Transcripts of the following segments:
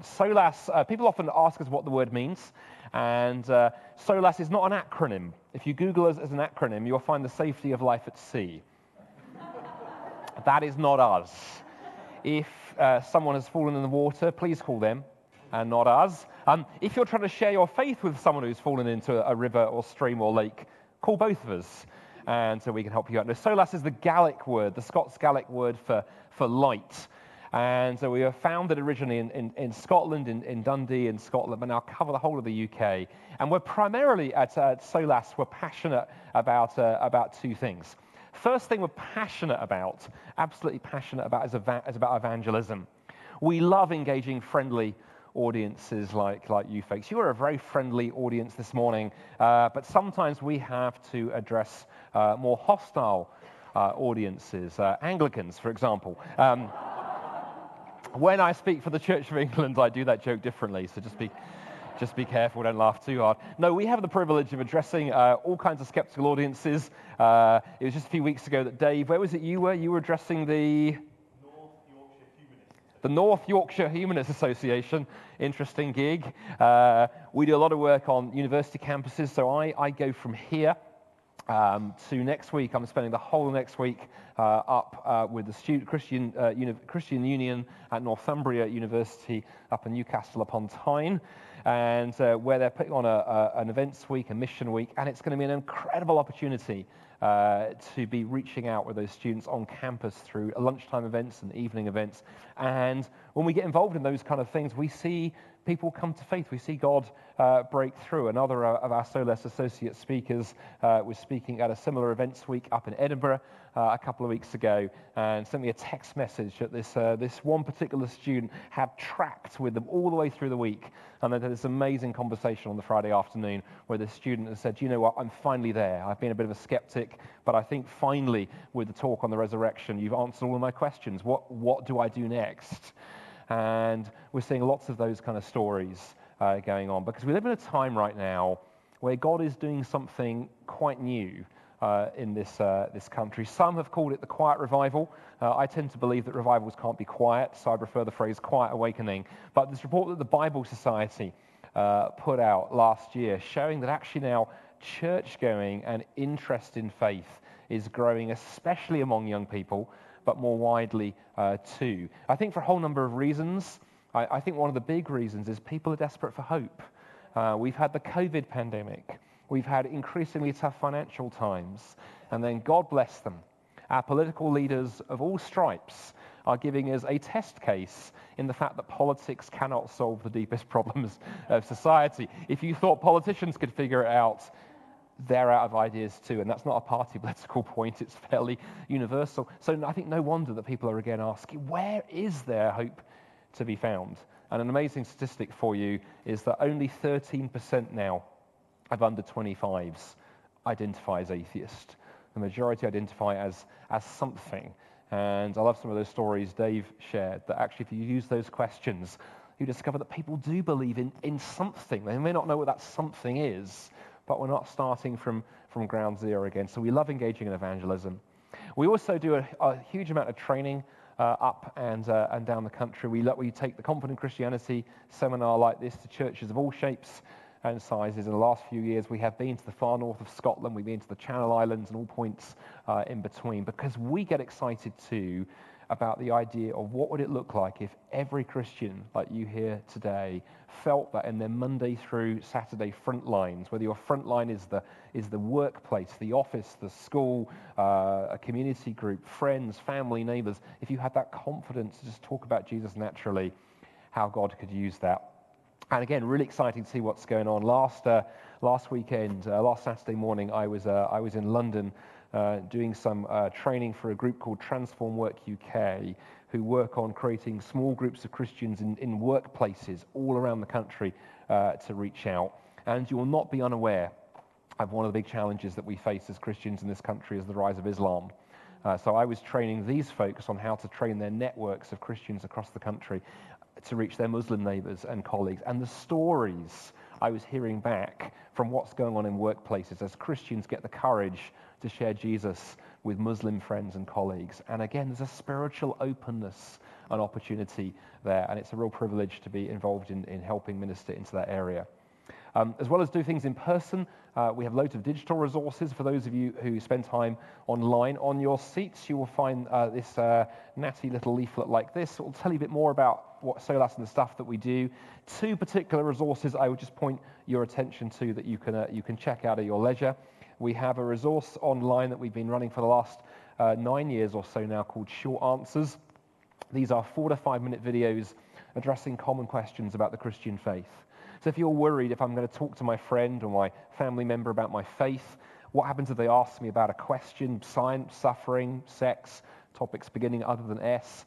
Solas, people often ask us what the word means, and Solas is not an acronym. If you Google us as an acronym, you'll find the safety of life at sea. That is not us. If someone has fallen in the water, please call them, and not us. If you're trying to share your faith with someone who's fallen into a river or stream or lake, call both of us, and so we can help you out. Now, Solas is the Gaelic word, the Scots Gaelic word for light. And so we were founded originally in Scotland, in Dundee, in Scotland, but now cover the whole of the UK. And we're primarily at Solas, we're passionate about two things. First thing we're passionate about, absolutely passionate about, is about evangelism. We love engaging friendly audiences like you folks. You are a very friendly audience this morning, but sometimes we have to address more hostile audiences, Anglicans, for example. When I speak for the Church of England, I do that joke differently, so just be careful, don't laugh too hard. No, we have the privilege of addressing all kinds of skeptical audiences. It was just a few weeks ago that Dave, where was it you were? You were addressing the North Yorkshire Humanists Association. Interesting gig. We do a lot of work on university campuses, so I go from here to next week. I'm spending the whole next week up with the Christian Union at Northumbria University up in Newcastle upon Tyne, and where they're putting on an events week, a mission week, and it's going to be an incredible opportunity to be reaching out with those students on campus through lunchtime events and evening events. And when we get involved in those kind of things, we see people come to faith. We see God break through. Another of our Solas associate speakers was speaking at a similar events week up in Edinburgh a couple of weeks ago, and sent me a text message that this one particular student had tracked with them all the way through the week. And they had this amazing conversation on the Friday afternoon where the student had said, you know what, I'm finally there. I've been a bit of a skeptic, but I think finally with the talk on the resurrection, you've answered all of my questions. What do I do next? And we're seeing lots of those kind of stories going on, because we live in a time right now where God is doing something quite new in this country. Some have called it the quiet revival. I tend to believe that revivals can't be quiet, so I prefer the phrase quiet awakening. But this report that the Bible Society put out last year, showing that actually now church-going and interest in faith is growing, especially among young people, but more widely too. I think for a whole number of reasons. I think one of the big reasons is people are desperate for hope. We've had the COVID pandemic. We've had increasingly tough financial times. And then God bless them. Our political leaders of all stripes are giving us a test case in the fact that politics cannot solve the deepest problems of society. If you thought politicians could figure it out, they're out of ideas too, and that's not a party political point, it's fairly universal. So I think no wonder that people are again asking, where is there hope to be found? And an amazing statistic for you is that only 13% now of under 25s identify as atheist. The majority identify as something. And I love some of those stories Dave shared, that actually if you use those questions, you discover that people do believe in something. They may not know what that something is, but we're not starting from ground zero again. So we love engaging in evangelism. We also do a huge amount of training up and down the country. We take the Confident Christianity seminar like this to churches of all shapes and sizes. In the last few years, we have been to the far north of Scotland. We've been to the Channel Islands and all points in between, because we get excited too about the idea of what would it look like if every Christian like you here today felt that in their Monday through Saturday front lines, whether your front line is the workplace, the office, the school, a community group, friends, family, neighbors, if you had that confidence to just talk about Jesus naturally, how God could use that. And again, really exciting to see what's going on. Last weekend, last Saturday morning, I was in London doing some training for a group called Transform Work UK, who work on creating small groups of Christians in workplaces all around the country to reach out. And you will not be unaware of one of the big challenges that we face as Christians in this country is the rise of Islam. So I was training these folks on how to train their networks of Christians across the country to reach their Muslim neighbors and colleagues. And the stories I was hearing back from what's going on in workplaces as Christians get the courage to share Jesus with Muslim friends and colleagues. And again, there's a spiritual openness an opportunity there, and it's a real privilege to be involved in helping minister into that area. As well as do things in person, we have loads of digital resources for those of you who spend time online. On your seats, you will find this natty little leaflet like this. It will tell you a bit more about what Solas and the stuff that we do. Two particular resources I would just point your attention to that you can check out at your leisure. We have a resource online that we've been running for the last 9 years or so now called Short Answers. These are 4 to 5 minute videos addressing common questions about the Christian faith. So if you're worried if I'm going to talk to my friend or my family member about my faith, what happens if they ask me about a question, science, suffering, sex, topics beginning other than S,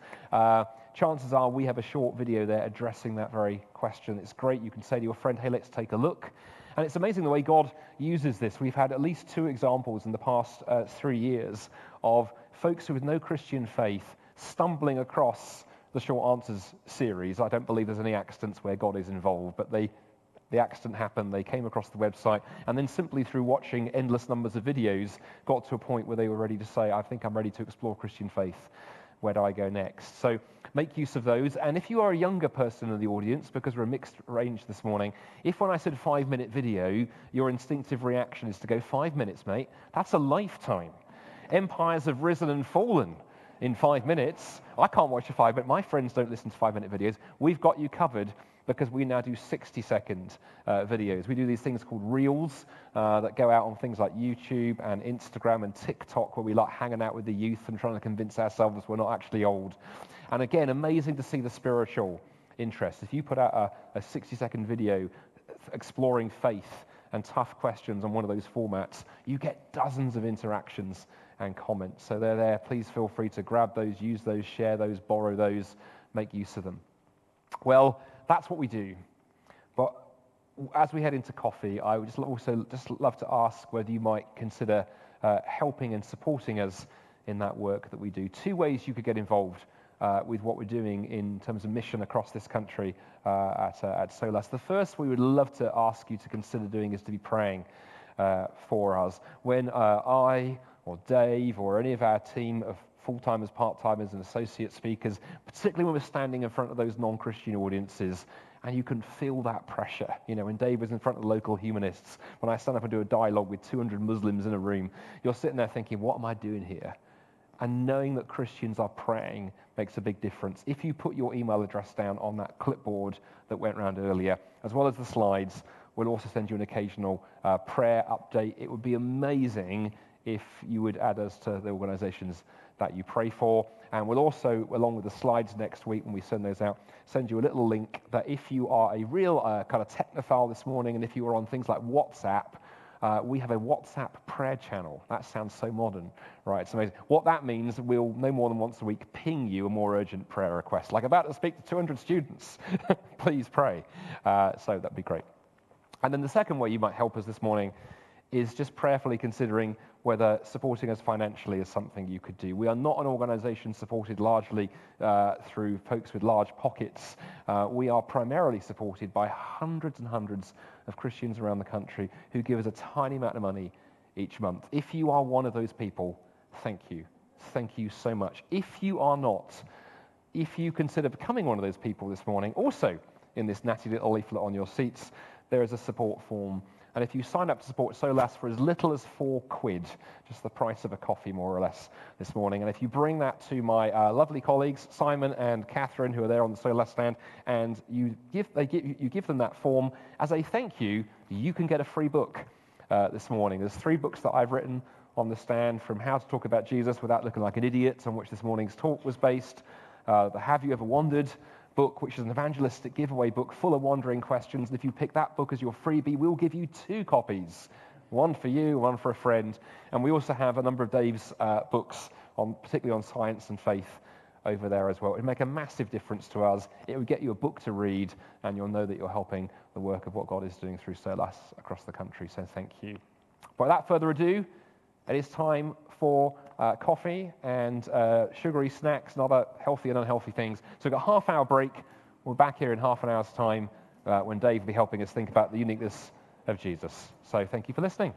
chances are we have a short video there addressing that very question. It's great. You can say to your friend, hey, let's take a look. And it's amazing the way God uses this. We've had at least 2 examples in the past 3 years of folks who with no Christian faith stumbling across the Short Answers series. I don't believe there's any accidents where God is involved, but the accident happened, they came across the website, and then simply through watching endless numbers of videos, got to a point where they were ready to say, I think I'm ready to explore Christian faith. Where do I go next? So make use of those. And if you are a younger person in the audience, because we're a mixed range this morning, if when I said 5-minute video, your instinctive reaction is to go 5 minutes, mate, that's a lifetime. Empires have risen and fallen in 5 minutes. I can't watch a 5-minute. My friends don't listen to 5-minute videos. We've got you covered because we now do 60-second videos. We do these things called Reels that go out on things like YouTube and Instagram and TikTok, where we like hanging out with the youth and trying to convince ourselves we're not actually old. And again, amazing to see the spiritual interest. If you put out a 60-second video exploring faith and tough questions on one of those formats, you get dozens of interactions and comments. So they're there. Please feel free to grab those, use those, share those, borrow those, make use of them. Well, that's what we do. But as we head into coffee, I would just love to ask whether you might consider helping and supporting us in that work that we do. 2 ways you could get involved with what we're doing in terms of mission across this country at Solas. The first we would love to ask you to consider doing is to be praying for us. When I or Dave or any of our team of full-timers, part-timers, and associate speakers, particularly when we're standing in front of those non-Christian audiences, and you can feel that pressure. You know, when Dave was in front of the local humanists, when I stand up and do a dialogue with 200 Muslims in a room, you're sitting there thinking, what am I doing here? And knowing that Christians are praying makes a big difference. If you put your email address down on that clipboard that went around earlier, as well as the slides, we'll also send you an occasional prayer update. It would be amazing if you would add us to the organizations that you pray for. And we'll also, along with the slides next week when we send those out, send you a little link that if you are a real kind of technophile this morning, and if you are on things like WhatsApp, we have a WhatsApp prayer channel. That sounds so modern, right? It's amazing. What that means, we'll no more than once a week ping you a more urgent prayer request, like about to speak to 200 students. Please pray. So that'd be great. And then the second way you might help us this morning is just prayerfully considering whether supporting us financially is something you could do. We are not an organization supported largely through folks with large pockets. We are primarily supported by hundreds and hundreds of Christians around the country who give us a tiny amount of money each month. If you are one of those people, thank you. Thank you so much. If you are not, if you consider becoming one of those people this morning, also in this natty little leaflet on your seats, there is a support form. And if you sign up to support Solas for as little as £4, just the price of a coffee more or less this morning, and if you bring that to my lovely colleagues, Simon and Catherine, who are there on the Solas stand, and you give them that form, as a thank you, you can get a free book this morning. There's 3 books that I've written on the stand, from How to Talk About Jesus Without Looking Like an Idiot, on which this morning's talk was based, the Have You Ever Wondered book, which is an evangelistic giveaway book full of wandering questions. And if you pick that book as your freebie, we'll give you 2 copies, one for you, one for a friend. And we also have a number of Dave's books, particularly on science and faith, over there as well. It would make a massive difference to us. It would get you a book to read, and you'll know that you're helping the work of what God is doing through Solas across the country. So thank you. Without further ado, it is time for coffee and sugary snacks and other healthy and unhealthy things. So we've got a half-hour break. We're back here in half an hour's time when Dave will be helping us think about the uniqueness of Jesus. So thank you for listening.